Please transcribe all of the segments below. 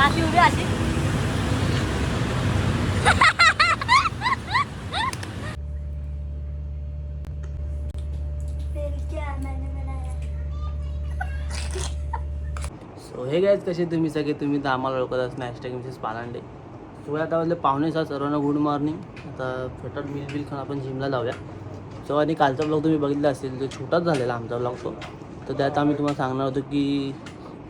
अशी उभी अशी सो हे गाईज कसे तुम्ही सगळे तुम्ही तर आम्हाला ओळखत असणार हॅशटॅग मिसेस पालांडे. सो आता वाजले 5:30 सर्वांना गुड मॉर्निंग. आता फटाफट मिल खाऊन आपण जिमला लावूया. सो आणि कालचा ब्लॉग तुम्ही बघितला असेल जो छोटाच झालेला आमचा ब्लॉग तो. तर त्यात आम्ही तुम्हाला सांगणार होतो की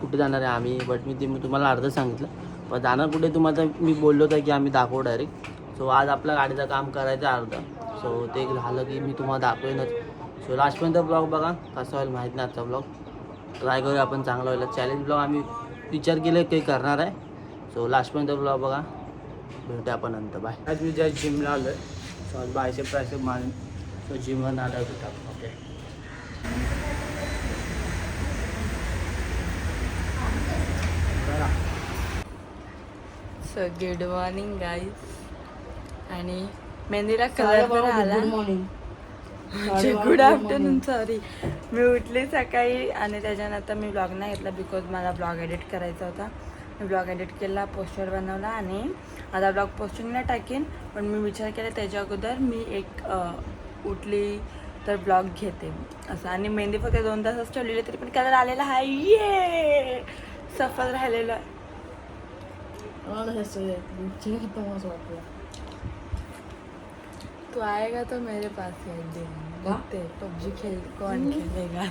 कुठे जाणार आहे आम्ही, बट मी तुम्हाला अर्धं सांगितलं. पण जाणार कुठे तुम्हाला मी बोललो होतं की आम्ही दाखवू डायरेक्ट. सो आज आपल्या गाडीचं काम करायचं अर्धं. सो ते झालं की मी तुम्हाला दाखवेनच. सो लास्टपर्यंत ब्लॉग बघा कसा होईल माहीत नाही आजचा ब्लॉग. ट्राय करूया आपण चांगला व्हायला. चॅलेंज ब्लॉग आम्ही विचार केले ते करणार आहे. सो लास्टपर्यंत ब्लॉग बघा. भेटूया आपण नंतर. बाय. आज मी ज्या जिमला आलो आहे. सो आज बायसेप ट्रायसेप मारून सो जिमवर आलो होता. Okay. So good morning guys. आणि मेहंदीला कलर पण आला. Good morning. Good afternoon. Sorry, मी उठले सकाळी आणि त्याच्यानंतर मी ब्लॉग नाही घेतला बिकॉज मला ब्लॉग एडिट करायचा होता. मी ब्लॉग एडिट केला, पोस्टर बनवला आणि आता ब्लॉग पोस्टिंगला टाकेन. पण मी विचार केला त्याच्या अगोदर मी एक उठली तर ब्लॉग घेते असं. आणि मेहंदी फक्त 2 तासच ठेवलेली तरी पण कलर आलेला आहे. ये सफल राहिलेलं आहे. तू आएगा तो मेरे पास देखते पबजी खेल कौन खेलेगा.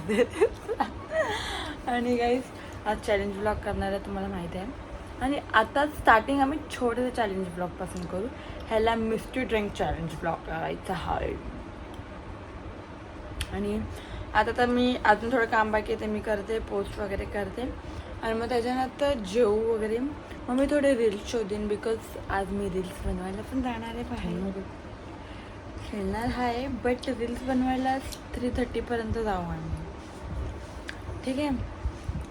आणि गाईज आज चॅलेंज ब्लॉग करणार आहे तुम्हाला माहिती आहे. आणि आता स्टार्टिंग आम्ही छोटेसे चॅलेंज ब्लॉगपासून करू. ह्याला मिस्ट्री ड्रिंक चॅलेंज ब्लॉग करायचा आहे. आणि आता तर मी अजून थोडं काम बाकी आहे ते मी करते, पोस्ट वगैरे करते. आणि मग त्याच्यानंतर जेवू वगैरे. मग मी थोडे रील्स शोधेन बिकॉज आज मी रील्स बनवायला पण जाणार आहे बाहेर. खेळणार आहे बट रील्स बनवायला 3:30पर्यंत जाऊ आम्ही. ठीक आहे.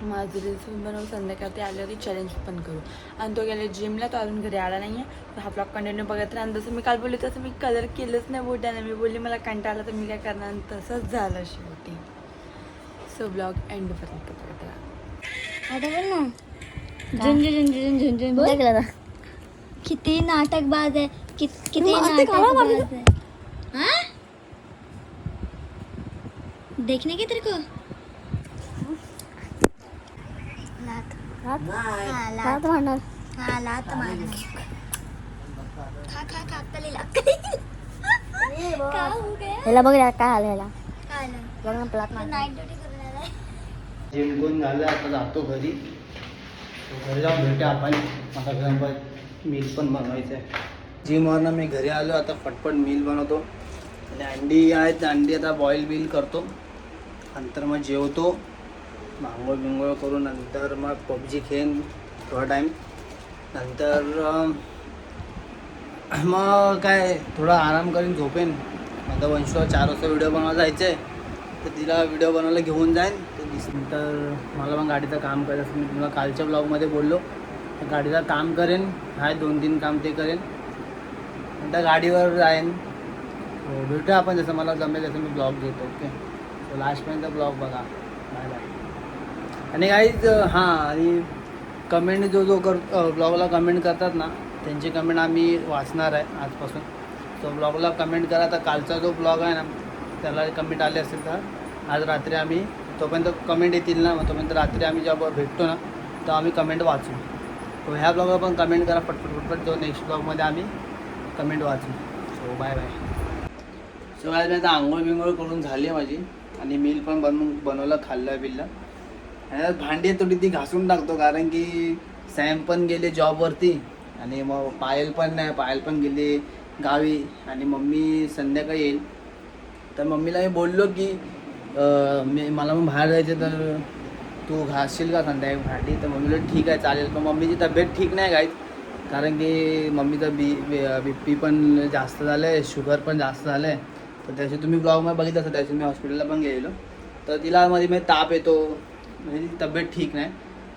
माझं रील्स पण बनवून संध्याकाळी आल्यावरती चॅलेंज पण करू. आणि तो गेले जिमला, तो अजून घरी आला नाही आहे. तर हा ब्लॉग कंटिन्यू बघत राहा. आणि जसं मी काल बोलली तसं मी कलर केलंच नाही बोटाने. मी बोलली मला कंटाळा तर मी काय करणार, तसंच झालं शेवटी. सो ब्लॉग एंडपर्यंत बघत राहा. आता बोल ना. झुंझुन किती नाटकबाज आहे. किती नाटकबाज आहे. हाँ? देखने के तेरे को लात मारणार. हाँ लात मारणार. खा अक्कलीला. ह्याला बघ काय आलं. ह्याला बघ ना प्लाट मार. नाईट ड्युटी करून आलाय. जिम करून झालं आता जातो घरी. घरी जाऊन भेटूया आपण. आता गणपत मील पण बनवायचं आहे. जिमवरनं मी घरी आलो. आता फटफट मील बनवतो. आणि अंडी आहेत, अंडी आता बॉईल बिल करतो. नंतर मग जेवतो. आंघोळ बिंघोळ करून नंतर मग पबजी खेळेन थोडा टाईम. नंतर मग काय थोडा आराम करीन, झोपेन. आता वंशला 4 वाजता व्हिडिओ बनवायला जायचं आहे. तर तिला व्हिडिओ बनवायला घेऊन जाईन. नंतर मला मग गाडीचं काम करायचं. मी तुम्हाला कालच्या ब्लॉगमध्ये बोललो गाडीचं काम करेन. आहे 2-3 काम ते करेन. नंतर गाडीवर जाईन. हो भेटूया आपण. जसं मला जमेल तसं मी ब्लॉग घेतो. ओके. सो लास्टपर्यंत ब्लॉग बघा. Bye bye. आणि काहीच हां, आणि कमेंट जो ब्लॉगला कमेंट करतात ना त्यांची कमेंट आम्ही वाचणार आहे आजपासून. सो ब्लॉगला कमेंट करा. तर कालचा जो ब्लॉग आहे ना त्याला कमेंट आले असेल तर आज रात्री आम्ही तोपर्यंत कमेंट येतील ना, मग तोपर्यंत रात्री आम्ही जेव्हा भेटतो ना तर आम्ही कमेंट वाचू. तो ह्या ब्लॉगला पण कमेंट करा पटपट. जो नेक्स्ट ब्लॉगमध्ये आम्ही कमेंट वाचू. So bye bye. सो आज मी आता आंघोळ बिंघोळ करून झाली आहे माझी. आणि मील पण बनवलं, खाल्लं बिल्लं. आणि भांडी थोडी ती घासून टाकतो कारण की सॅम पण गेले जॉबवरती. आणि मग पायल पण नाही, पायल पण गेली गावी. आणि मम्मी संध्याकाळी येईल. तर मम्मीला मी बोललो की मला मग बाहेर जायचं तर तू घासशील का संध्याकाळी भांडी. तर मम्मीला ठीक आहे चालेल. पण मम्मीची तब्येत ठीक नाही गाईत. कारण की मम्मीचं BP पण जास्त झालं आहे, शुगर पण जास्त झालं आहे. तर त्याची तुम्ही ब्लॉगमध्ये बघितलं असेल. त्याची मी हॉस्पिटलला पण गेलेलो. तर तिला मध्ये ताप येतो, म्हणजे तब्येत ठीक नाही.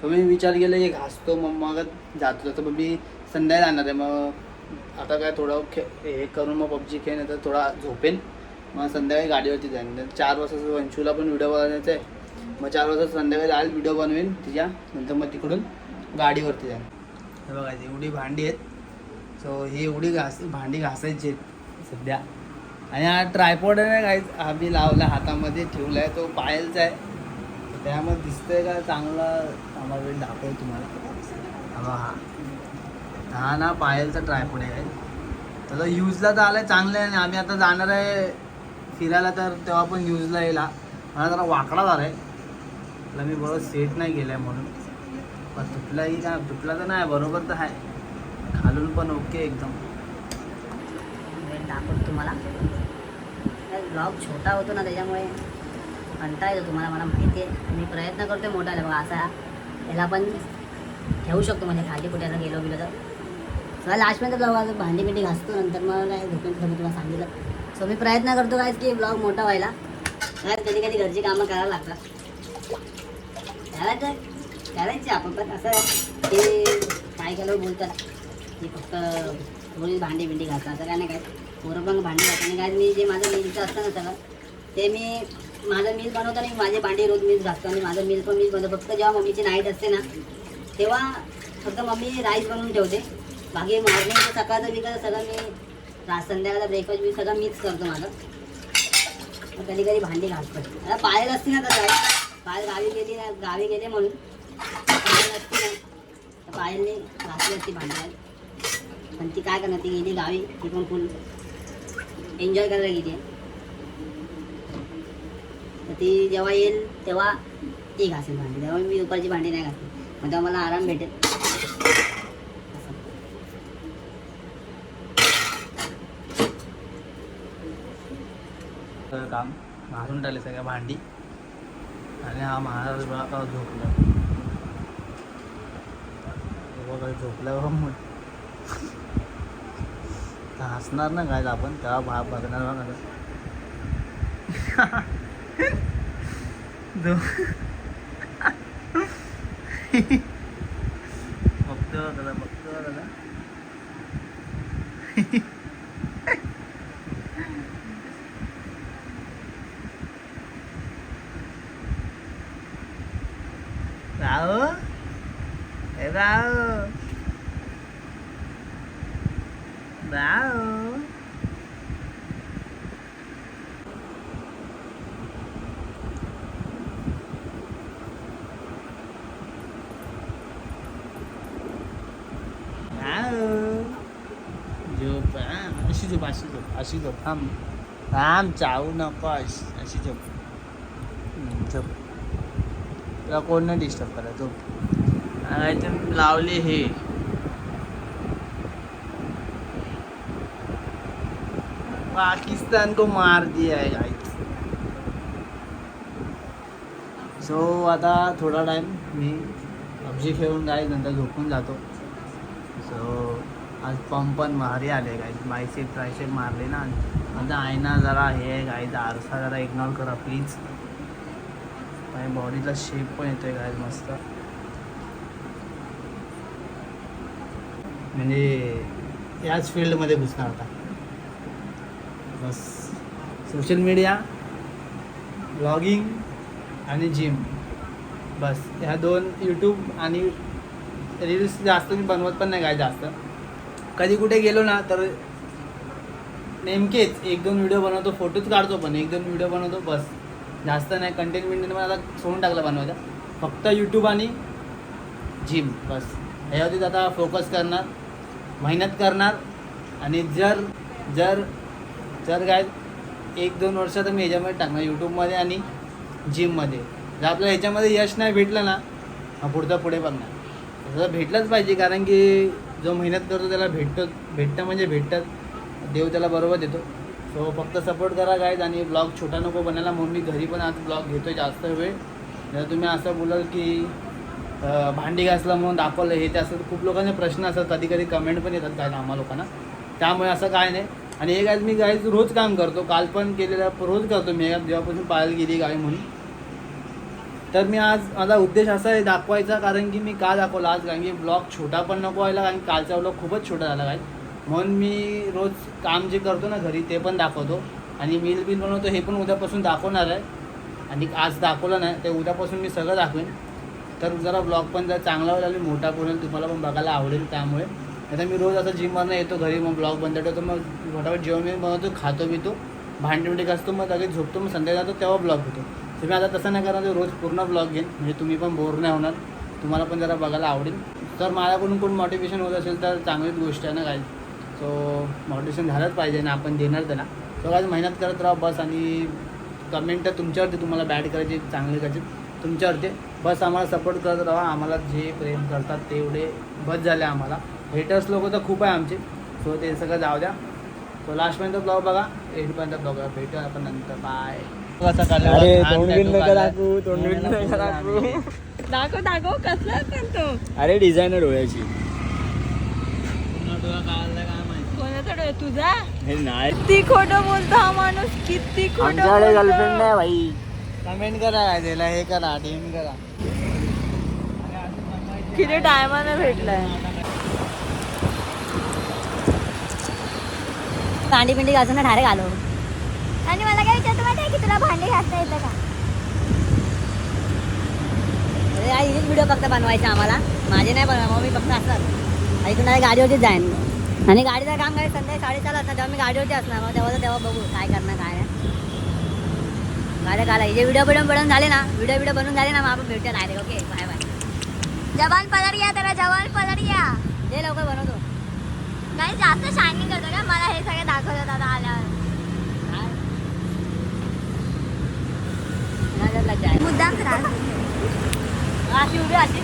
तर मी विचार केला की घासतो मग जातो. तर मग मी संध्याकाळी जाणार आहे. मग आता काय थोडं हे करून मग पबजी खेळेन. तर थोडा झोपेन. मग संध्याकाळी गाडीवरती जाईन. 4 वाजता वंशूला पण व्हिडिओ बनवायचा आहे. मग 4 वाजता संध्याकाळी जाईल व्हिडिओ बनवेन तिच्या. नंतर मग तिकडून गाडीवरती जाईन. हे बघा एवढी भांडी आहेत. सो ही एवढी भांडी घासायची आहेत सध्या. आणि हा ट्रायपॉड आहे ना काही आम्ही लावला हातामध्ये ठेवला आहे, तो पायलचा आहे. त्यामध्ये दिसतंय का चांगला आम्हाला दाखवतो तुम्हाला. हा ना पायलचा ट्रायपॉड आहे. त्याचा यूजला तर आलाय चांगलं आहे. आणि आम्ही आता जाणार आहे फिरायला, तर तेव्हा पण यूजला येईल. मला जरा वाकडा झाला आहे, त्याला मी बरोबर सेट नाही केलं आहे म्हणून. पण तुटलाही काय तुटला तर नाही, बरोबर तर आहे. खालून पण ओके एकदम. दाखवतो तुम्हाला. ब्लॉग छोटा होतो ना त्याच्यामुळे कंटाळा येतो तुम्हाला, मला माहिती आहे. मी प्रयत्न करतो मोठा आहे बघा असा. याला पण ठेवू शकतो म्हणजे खाली कुठे असं गेलो तर. सगळं लास्टपर्यंत ब्लॉग भांडी बिंडी घासतो, नंतर मग काय झोपेन मी तुम्हाला सांगितलं. सो मी प्रयत्न करतो काय की ब्लॉग मोठा व्हायला. काय कधी कधी घरची कामं करायला लागतात, करायचे आपण. पण असं ते काय केलं बोलतात की फक्त थोडी भांडी बिंडी घालतात, असं काय नाही. काय पोरं पण भांडी घालतात. आणि काय मी जे माझं मिलचं असतं ना सगळं ते मी माझं मिल बनवतो आणि माझे भांडी रोज मीच घासतो. आणि माझं मिल पण मीच बनवतो. फक्त जेव्हा मम्मीची नाईट असते ना तेव्हा फक्त मम्मी राईस बनवून ठेवते. बाकी मॉर्निंगचं सकाळचं बिकाचं सगळं मी संध्याकाळचा ब्रेकफास्ट मी सगळं मीच करतो माझं. कधी कधी भांडी घासतो. आता पायल असते ना तर पायल गावी गेली म्हणून पायल असते ना तर पायलने घासली असती भांडी. पण ती काय करणार, ती गेली गावी. ती पण फुल एन्जॉय करायला गेली आहे. तर ती जेव्हा येईल तेव्हा ती घासेल भांडी. तेव्हा मी दुपारची भांडी नाही घासली, मग तेव्हा मला आराम भेटेल. काम घालून टाकले सगळ्या भांडी. आणि हा महाराज बघा झोपला. झोपल्यावर मग हसणार ना काय आपण, तेव्हा बघणार बघा. बघतो दादा. राव अशी झोप थांब चावू नको. अशी झोप. तुला कोण नाही डिस्टर्ब करा. झोप. लावले हे पाकिस्तान को मार दिया है गाइस. सो आता थोडा टाइम मी पबजी खेळून गाईज नंतर झोपून जातो. सो आज पंप पण भारी आले गाईज. बायसेप ट्रायसेप मारले ना. माझा आयना जरा हे आहे गाईज, आरसा जरा इग्नोर करा प्लीज. माझ्या बॉडीचा शेप पण येतोय गाईज मस्त. म्हणजे याच फील्डमध्ये घुसणार आता. बस सोशल मीडिया, ब्लॉगिंग आणि जिम, बस ह्या दोन. यूट्यूब आणि रील्स जास्त मी बनवत पण नाही काय जास्त. कधी कुठे गेलो ना तर नेमकेच 1-2 व्हिडिओ बनवतो, फोटोच काढतो पण 1-2 व्हिडिओ बनवतो बस. जास्त नाही. कंटेंट मला आता सोडून टाकलं बनवायचं. फक्त यूट्यूब आणि जिम बस. ह्यावरतीच आता फोकस करणार, मेहनत करणार. आणि जर जर जर काय 1-2 वर्षात मी ह्याच्यामध्ये टाकणार यूट्यूबमध्ये आणि जिममध्ये. जर आपल्याला ह्याच्यामध्ये यश नाही भेटलं ना पुढचं पुढे बघणार. तसं भेटलंच पाहिजे, कारण की जो मेहनत करतो त्याला भेटतं म्हणजे भेटतं. देव त्याला बरोबर देतो. सो फक्त सपोर्ट करा गाईज. आणि ब्लॉग छोटा नको बनायला, म्हणून मी घरी पण आज ब्लॉग घेतो आहे जास्त वेळ. जर तुम्ही असं बोलाल की भांडी घासलं म्हणून दाखवलं हे ते, असं खूप लोकांचे प्रश्न असतात. कधी कधी कमेंट पण येतात काय आम्हा लोकांना. त्यामुळे असं काय नाही. आणि हे गाईज मी गाईज रोज काम करतो. काल पण केलेलं रोज करतो मी जेव्हापासून पाहायला गेली गावी म्हणून. तर मी आज माझा उद्देश असा आहे दाखवायचा, कारण की मी का दाखवला आज, कारण की ब्लॉग छोटा पण नको व्हायला. कारण कालचा ब्लॉग खूपच छोटा झाला काय, म्हणून मी रोज काम जे करतो ना घरी ते पण दाखवतो. आणि मील बनवतो हे पण उद्यापासून दाखवणार आहे. आणि आज दाखवलं नाही ते उद्यापासून मी सगळं दाखवेन. तर जरा ब्लॉग पण जर चांगला होईल आणि मोठा पण होईल, तुम्हाला पण बघायला आवडेल. त्यामुळे आता मी रोज असं जिमवरनं येतो घरी, मग ब्लॉग बंद ठेवतो, मग फटाफट जेवण मी बनवतो, खातो बितो, भांडी घासतो, मग लगेच झोपतो, मग संध्याकाळी जातो तेव्हा ब्लॉग होतो. तुम्ही आता तसं नाही करा, रोज पूर्ण ब्लॉग घेईन, म्हणजे तुम्ही पण बोर नाही होणार, तुम्हाला पण जरा बघायला आवडेल. तर माझ्याकडून कोण मोटिवेशन होत असेल तर चांगलीच गोष्ट आहे ना काय. सो मोटिवेशन झालंच पाहिजे ना, आपण देणार त्याला. सो काय मेहनत करत राहा बस, आणि कमेंट तुमच्यावरती, तुम्हाला बॅड करायची चांगली करायची तुमच्यावरती. बस आम्हाला सपोर्ट करत राहा, आम्हाला जे प्रेम करतात तेवढे बस झाले आम्हाला. हेटर्स लोक तर खूप आहे आमचे, सो ते सगळं जाऊ द्या. सो लास्टपर्यंत ब्लॉग बघा, एंडपर्यंत ब्लॉग बघा. भेटूया आपण नंतर, बाय. दाखव कसला करतो. अरे डिझायनर डोळ्याची. कोणाचा डोळा तुझा? हे नाही, किती खोटं बोलतो हा माणूस, किती खोटं आमच्याकडे गर्लफ्रेंड बोलतो. नाही भाई. कमेंट करा काय त्याला, हे करा, डीएम करा. किती टायमाने भेटलाय. भांडी पिंडी घासून डायरेक्ट आलो. आणि मला काय विचारतो माहिती आहे की तुला भांडी घासता येतं का? अरे आई हिच व्हिडिओ फक्त बनवायचे आम्हाला, माझे नाही बनवा. मग मी फक्त असतात ऐकून गाडीवरतीच जाईन, आणि गाडीचं काम करायचं संध्याकाळी 4:30 असणार, तेव्हा मी गाडीवरती असणार. मग तेव्हा बघू काय करणार काय नाही. गाड्या काला जे व्हिडिओ बनवून झाले ना, व्हिडिओ बनवून झाले ना, मग आपण भेटूया डायरेक्ट. Okay, bye bye. जवान पलट गया तेरा, जवान पलट गया. ते लवकर बनवतो. नाही जास्त शायनिंग करतो का, मला हे सगळं दाखवतात आता आल्यावर. मुद्दाम त्रास अशी उभी अशी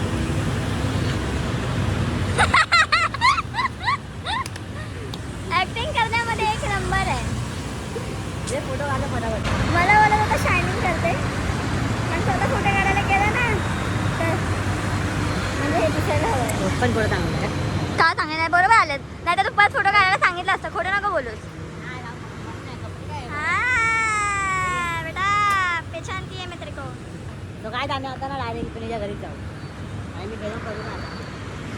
ऍक्टिंग करण्यामध्ये एक नंबर आहे. हे फोटो काढलं फटाफट. मला बोलत होता शायनिंग करते, पण स्वतः फोटो काढायला गेला ना तर म्हणजे हे दिसायला हवं. पण थोडं चांगलं का सांगितलं बरोबर आलेत, नाही तर तू परत फोटो काढायला सांगितलं असतं. खोटं नको बोलूस. हाँ, बेटा पहचानती है मैं तेरे को. तो काय आम्ही आता ना डायरेक्ट पुण्याच्या घरी जाऊ, आणि मी गरम करून आलो.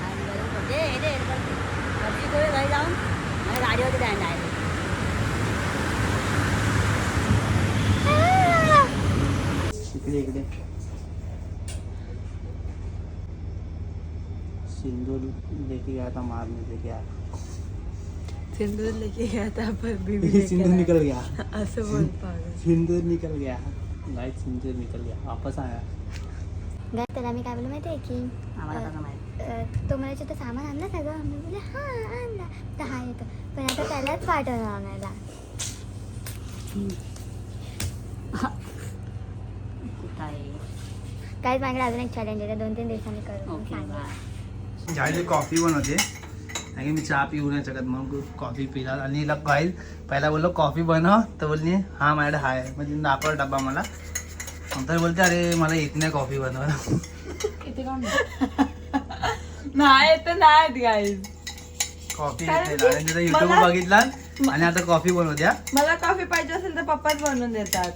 आणि गरम करते हे दे घरची गोळी घरी जाऊन आणि गाडीवरती जाईन डायरेक्ट. इकडे सिंदूर लेके गया था, मारने लेके आया. सिंदूर लेके गया था पर बीबी लेके सिंदूर आया. निकल गया, असं बोल पागल. सिंदूर निकल गया, गाइस सिंदूर निकल गया, वापस आया. गाय त्याला मी काय बोलू माहिती आहे की आम्हाला कसं माहिती. तो म्हणायचं तर सामान आणलं सगळं. मी बोलले हां आणला, तर हा येतो, पण आता त्यालाच पाठवलं आणायला. कुठं आहे? काहीच माझ्याकडे अजून एक चॅलेंज आहे, 2-3 दिवसांनी करू ओके सांगेन. बाय. झाली कॉफी बनवते, नाही मी चहा पिऊ नाही शकत, मग कॉफी पिला. आणि हिला पाहिल पहिला बोललो कॉफी बनव, तर बोलली हा माझ्याकडे हाय, म्हणजे दाखव डब्बा मला. नंतर बोलते अरे मला येत नाही कॉफी बनवायला. नाही तर नाही गाईज. कॉफी युट्यूब बघितला आणि आता कॉफी बनवत्या. मला कॉफी पाहिजे असेल तर पप्पाच बनवून देतात.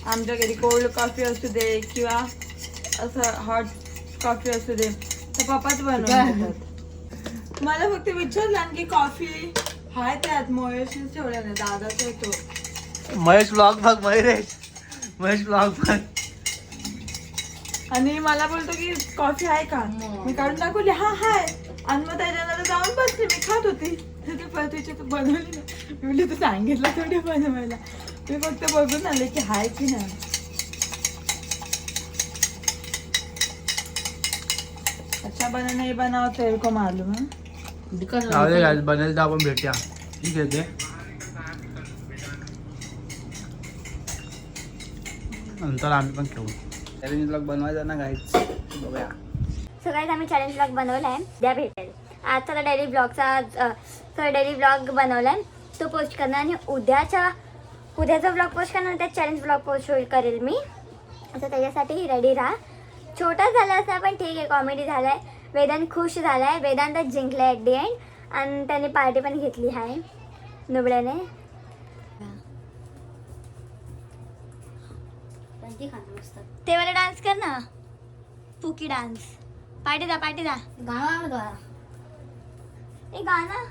आमच्या घरी कोल्ड कॉफी असू दे किंवा असं हॉट कॉफी असू दे, तर पप्पाच बनवून देतात. मला फक्त विचारलं की कॉफी हाय त्यात महेशच ठेवल्या नाही, दादाच येतो. महेश ब्लॉग बघ, महेश ब्लॉग बघ. आणि मला बोलतो की कॉफी आहे का, मी काढून दाखवली हा हाय, आणि मग त्याच्यानंतर जाऊन बसले, मी खात होती. तर परतीची तू बनवली ना, मी बोलली तू सांगितलं थोडी बनवायला, मी फक्त बघून आले की हाय की नाही. अच्छा बना नाही बनाव तेरे को मालूम है. बनेल तर आपण भेटूया. ठीक आहे ते नंतर आम्ही पण खेळू. चॅलेंज ब्लॉग बनवायचा ना गाईच, बघूया. सो गाईज आम्ही चॅलेंज ब्लॉग बनवला आहे, द्या भेटेल. आजचा डेली ब्लॉग बनवला आहे, तो पोस्ट करणार. आणि उद्याचा ब्लॉग पोस्ट करणार, त्यात चॅलेंज ब्लॉग पोस्ट करेल मी. असं त्याच्यासाठी रेडी राहा. छोटा झाला असा पण ठीक आहे, कॉमेडी झाला आहे. वेदांत खुश झाला आहे, वेदांतच जिंकला आहे ॲट दी एंड, आणि त्याने पार्टी पण घेतली आहे नुबड्याने. ते वाला डान्स कर ना, पुकी डान्स. पार्टी दा गाणं ए गाणं.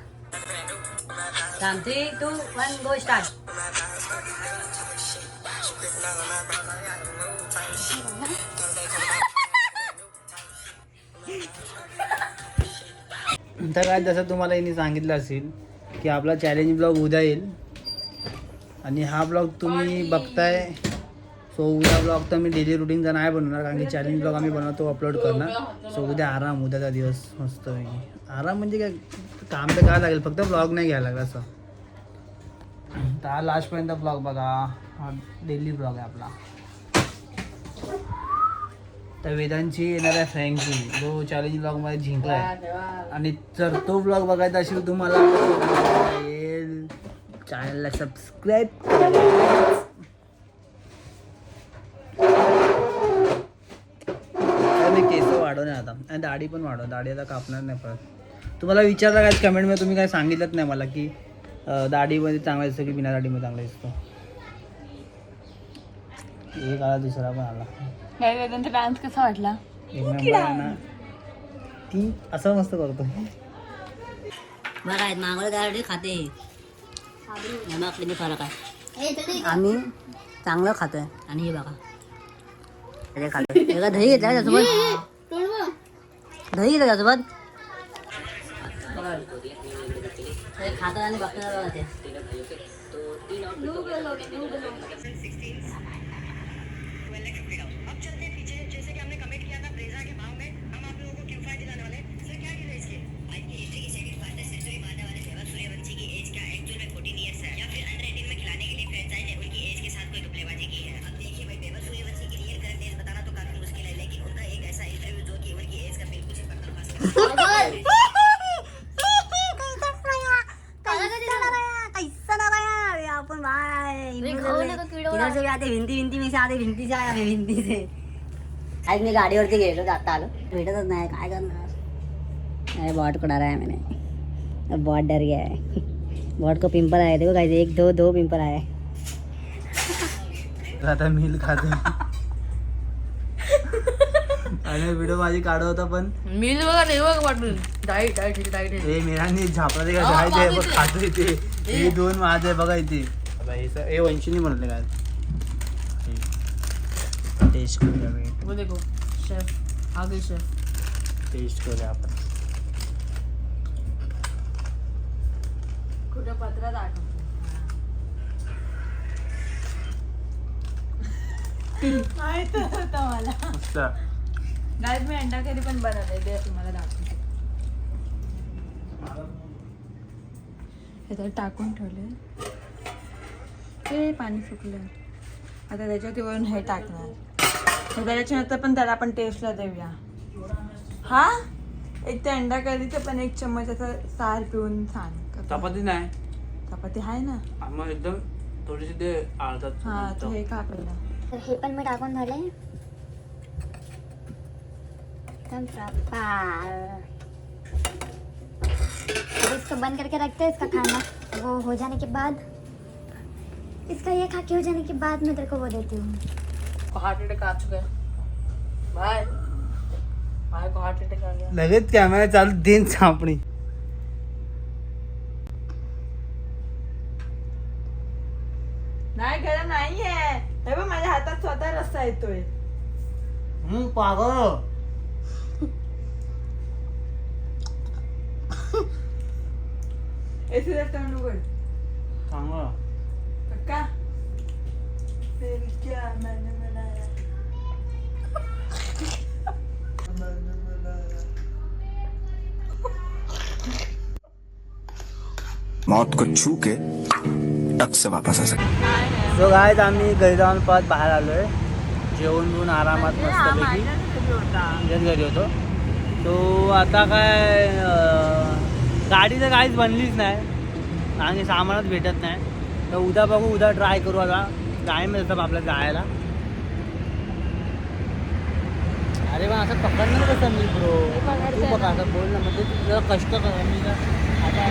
3, 2, 1 गो स्टार्ट. तर काय जसं तुम्हाला यांनी सांगितलं असेल की आपला चॅलेंज ब्लॉग उद्या येईल आणि हा ब्लॉग तुम्ही बघताय. सो उद्या ब्लॉग तर मी डेली रुटीनचा नाही बनवणार कारण की चॅलेंज ब्लॉग आम्ही बनवतो अपलोड करणार. सो उद्या आराम, उद्याचा दिवस मस्त आराम म्हणजे काय काम तर काय लागेल फक्त ब्लॉग नाही घ्यायला लागेल असं. तर हा लास्टपर्यंत ब्लॉग बघा, हा डेली ब्लॉग आहे आपला. तर वेदांची येणार आहे फ्रँकी जो चॅलेंज ब्लॉगमध्ये जिंकला आहे आणि जर तो ब्लॉग बघायचा असेल तुम्हाला येईल चॅनलला सबस्क्राईब करा. मी केस वाढवणार आता आणि दाढी पण दाढी आता कापणार नाही परत. तुम्हाला विचारलं काय कमेंटमध्ये, तुम्ही काय सांगितलंच नाही मला की दाढीमध्ये चांगला दिसतो की बिना दाढीमध्ये चांगला दिसतो. एक आला दुसरा पण आला. वेदांचा डान्स कसा वाटला? एक नंबर आहे ना. ती असं मस्त करतो. बघा आहेत मागवलं त्यासाठी खाते आपली फरक आहे. आम्ही चांगलं खातोय आणि हे बघा खातोय. दही घेतलं त्यासोबत, दही घेतलं त्यासोबत खातो आणि बघतो ते. भिंती से आज मी गाडीवरती गेलो, जाता आलो भेटतच नाही, काय करणार. बॉट को डरा है मैंने, बॉट डर गया है. बॉट को पिंपल आए देखो गाइस, एक दो पिंपल आए. आता मिल खाते आणि व्हिडिओ माझी काढवता पण मिल बघा नाही बघ वाटून डाईट हे मेरांनी झापला ते का जायचे बघ खातो इथे. हे दोन माझे बघा इथे. हे वंशीने म्हणले काय टेस्ट करूया. वो देखो शेफ आगे शेफ टेस्ट करूया आपण. कुठं पत्रात आठवतो माहित होतं मला. मस्त. गाईज मी अंडा करी पण बनवलंय ते तुम्हाला दाखवते. हे तर टाकून ठेवले ते पाणी सुकलं. आता त्याच्यात वरून हे टाकणार. तर त्याच्यानंतर पण त्याला आपण टेस्टला देऊया. हा एक ते अंडा करीचं पण एक चम्मच असं सार पिऊन सांग. चपाती नाही, चपाती आहे ना मग एकदम थोडीशी ते आळतात. हा तो हे का पहिला. तर हे पण मी टाकून झाले एकदम प्रॉपर. इसको बंद करके रखते हैं. इसका खाना वो हो जाने के बाद, इसका ये खा के हो जाने के बाद मैं तेरे को वो देती हूँ. हार्ट अटॅक आ चुका है भाई. भाई को हार्ट अटॅक आ गया. लगेच कॅमेरा चालू देन सापडी. नाही गरम नाहीये. हे बघ माझ्या हातात स्वतः रस्ता येतोय. पागल. एसी रेस्टॉरंट उघड चांगलं. का क्या मैंने बनाया. मौत को छू के टक से वापस आ सकते. सो गायज आम्ही घरी जाऊन परत बाहेर आलोय. जेवण घेऊन आरामात मस्तपैकी घरी होतो. तो आता काय गाडी तर काहीच बनलीच नाही आणि सामानच भेटत नाही. तर उद्या बघू, उद्या ट्राय करू. आता टाईम येतात आपल्याला जायला. अरे मग असं पकडणार कसं मी ब्रो. तू बघा असं बोल ना, म्हणजे तुझं कष्ट कर. मी आता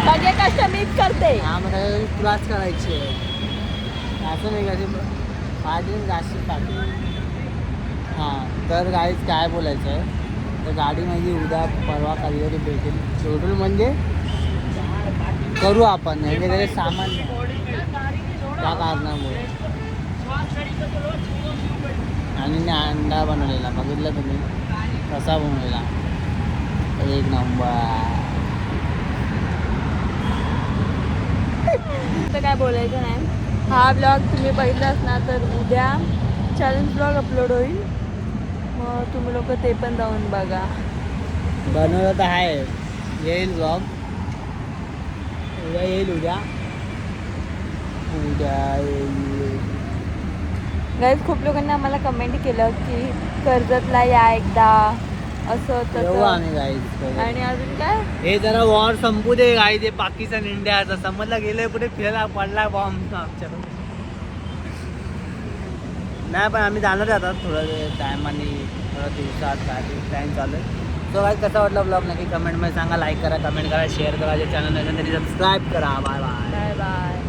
सगळे कष्ट मीच करते. हा मग तुलाच करायची आहे. असं नाही का पाहिजे जास्त पाठी. हां तर गाईच काय बोलायचं आहे, तर गाडी माझी उद्या परवा कधीतरी भेटेल. शेड्यूल म्हणजे करू आपण, म्हणजे तरी सामान त्या कारणामुळे. आणि मी अंडा बनवलेला बघितलं तुम्ही कसा बनवलेला, एक नंबर. तर काय बोलायचं नाही. हा ब्लॉग तुम्ही बघितलाच ना तर उद्या चॅलेंज ब्लॉग अपलोड होईल. मग तुम्ही लोक ते पण जाऊन बघा. बनवलं तर आहे, येईल ब्लॉग उद्या येईल. उद्या येईल. गाईज खूप लोकांनी आम्हाला कमेंट केलं की कर्जतला या एकदा असं येऊ तसं. आम्ही गाईज. आणि अजून काय हे जरा वॉर संपू दे गाईज. हे पाकिस्तान इंडियाचा समजला गेलंय पुढे फिरायला पडला बॉम्ब आमच्याकडे. नाही पण आम्ही जाणार आहे आता थोडं टायमाने, थोड्या दिवसात काय प्लॅन चालू आहे. सो काय कसा वाटला ब्लॉग नक्की कमेंटमध्ये सांगा. लाईक करा, कमेंट करा, शेअर करा. जे चॅनल आहे त्यांनी सबस्क्राईब करा. Bye bye. Bye bye.